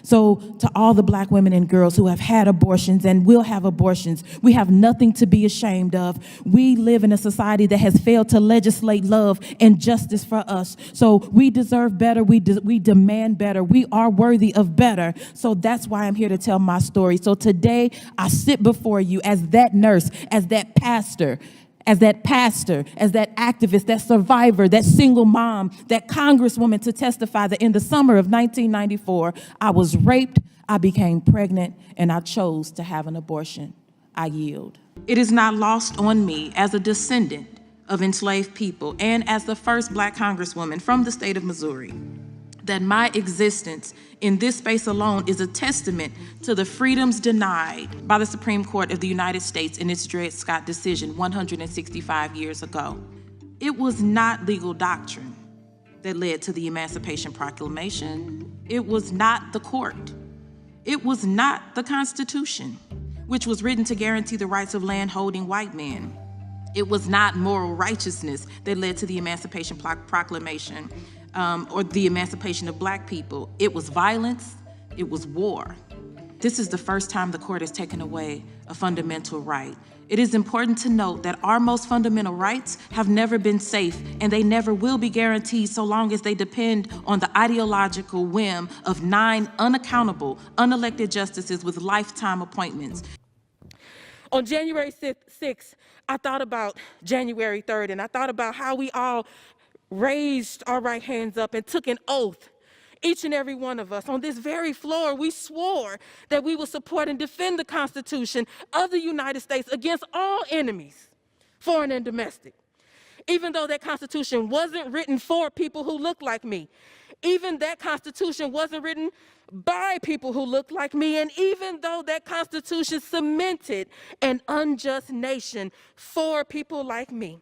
So to all the black women and girls who have had abortions and will have abortions, we have nothing to be ashamed of. We live in a society that has failed to legislate love and justice for us. So we deserve better. We demand better. We are worthy of better. So that's why I'm here to tell my story. So today I sit before you as that nurse, as that pastor, as that activist, that survivor, that single mom, that congresswoman, to testify that in the summer of 1994, I was raped, I became pregnant, and I chose to have an abortion. I yield. It is not lost on me as a descendant of enslaved people and as the first black congresswoman from the state of Missouri that my existence in this space alone is a testament to the freedoms denied by the Supreme Court of the United States in its Dred Scott decision 165 years ago. It was not legal doctrine that led to the Emancipation Proclamation. It was not the court. It was not the Constitution, which was written to guarantee the rights of land-holding white men. It was not moral righteousness that led to the Emancipation Proclamation or the emancipation of black people. It was violence, it was war. This is the first time the court has taken away a fundamental right. It is important to note that our most fundamental rights have never been safe, and they never will be guaranteed so long as they depend on the ideological whim of 9 unaccountable, unelected justices with lifetime appointments. On January 6th, I thought about January 3rd, and I thought about how we all raised our right hands up and took an oath. Each and every one of us on this very floor, we swore that we would support and defend the Constitution of the United States against all enemies, foreign and domestic. Even though that Constitution wasn't written for people who look like me, even that Constitution wasn't written by people who look like me, and even though that Constitution cemented an unjust nation for people like me,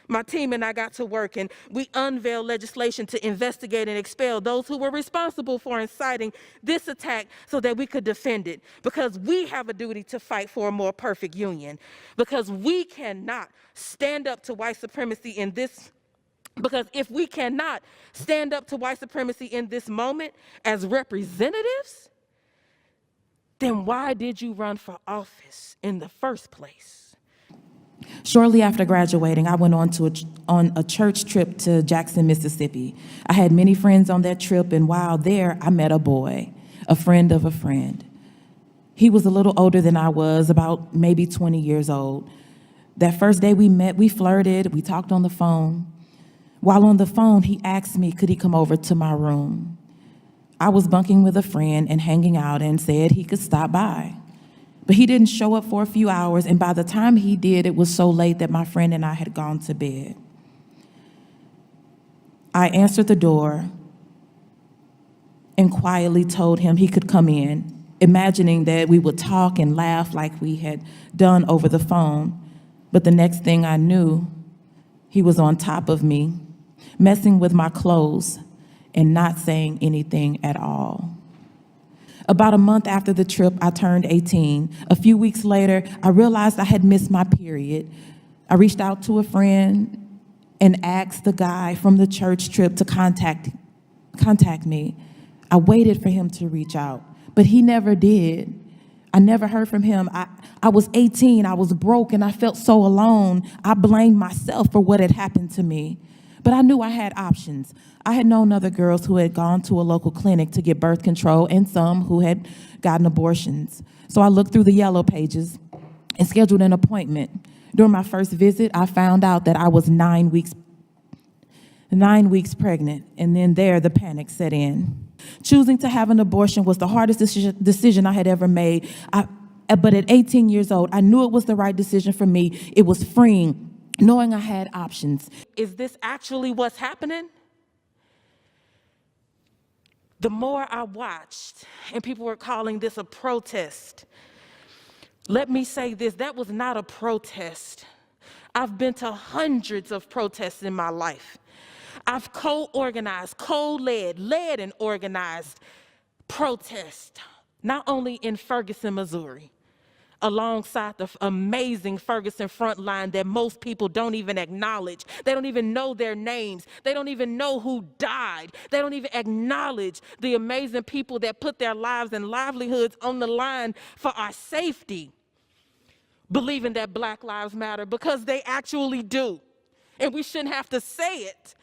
my team and I got to work, and we unveiled legislation to investigate and expel those who were responsible for inciting this attack so that we could defend it, because we have a duty to fight for a more perfect union, because we cannot stand up to white supremacy in this Because if we cannot stand up to white supremacy in this moment as representatives, then why did you run for office in the first place? Shortly after graduating, I went on a church trip to Jackson, Mississippi. I had many friends on that trip, and while there, I met a boy, a friend of a friend. He was a little older than I was, about maybe 20 years old. That first day we met, we flirted, we talked on the phone. While on the phone, he asked me, could he come over to my room? I was bunking with a friend and hanging out and said he could stop by. But he didn't show up for a few hours, and by the time he did, it was so late that my friend and I had gone to bed. I answered the door and quietly told him he could come in, imagining that we would talk and laugh like we had done over the phone. But the next thing I knew, he was on top of me, messing with my clothes and not saying anything at all. About a month after the trip, I turned 18. A few weeks later, I realized I had missed my period. I reached out to a friend and asked the guy from the church trip to contact me. I waited for him to reach out, but he never did. I never heard from him. I was 18, I was broke, and I felt so alone. I blamed myself for what had happened to me. But I knew I had options. I had known other girls who had gone to a local clinic to get birth control and some who had gotten abortions. So I looked through the yellow pages and scheduled an appointment. During my first visit, I found out that I was 9 weeks pregnant, and then the panic set in. Choosing to have an abortion was the hardest decision I had ever made. But at 18 years old, I knew it was the right decision for me. It was freeing, knowing I had options. Is this actually what's happening? The more I watched, and people were calling this a protest, let me say this, that was not a protest. I've been to hundreds of protests in my life. I've co-organized, led and organized protests, not only in Ferguson, Missouri. alongside the amazing Ferguson front line that most people don't even acknowledge. They don't even know their names. They don't even know who died. They don't even acknowledge the amazing people that put their lives and livelihoods on the line for our safety, believing that Black Lives Matter, because they actually do. And we shouldn't have to say it.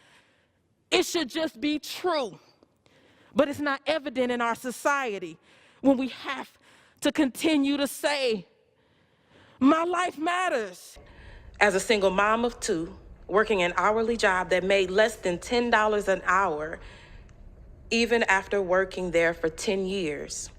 It should just be true. But it's not evident in our society when we have to continue to say, my life matters. As a single mom of two, working an hourly job that made less than $10 an hour, even after working there for 10 years,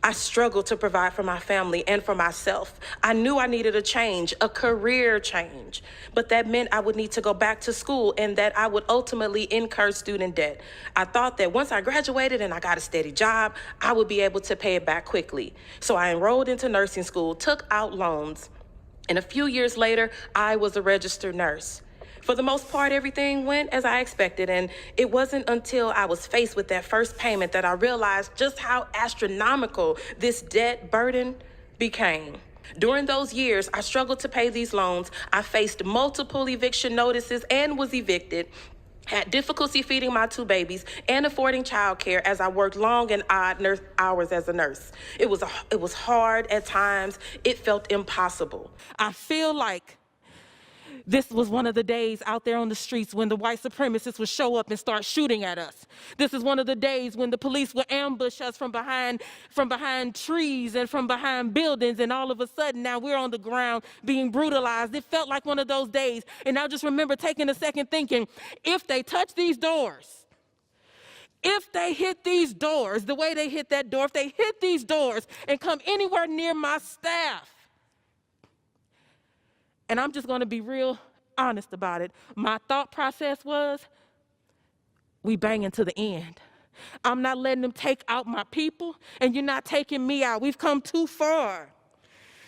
I struggled to provide for my family and for myself. I knew I needed a change, a career change, but that meant I would need to go back to school and that I would ultimately incur student debt. I thought that once I graduated and I got a steady job, I would be able to pay it back quickly. So I enrolled into nursing school, took out loans, and a few years later, I was a registered nurse. For the most part, everything went as I expected, and it wasn't until I was faced with that first payment that I realized just how astronomical this debt burden became. During those years, I struggled to pay these loans. I faced multiple eviction notices and was evicted, had difficulty feeding my two babies and affording childcare as I worked long and odd hours as a nurse. It was hard at times. It felt impossible. I feel like this was one of the days out there on the streets when the white supremacists would show up and start shooting at us. This is one of the days when the police would ambush us from behind trees and from behind buildings, and all of a sudden now we're on the ground being brutalized. It felt like one of those days, and I just remember taking a second thinking, if they touch these doors, if they hit these doors the way they hit that door, if they hit these doors and come anywhere near my staff, and I'm just going to be real honest about it. My thought process was, we banging to the end. I'm not letting them take out my people, and you're not taking me out. We've come too far.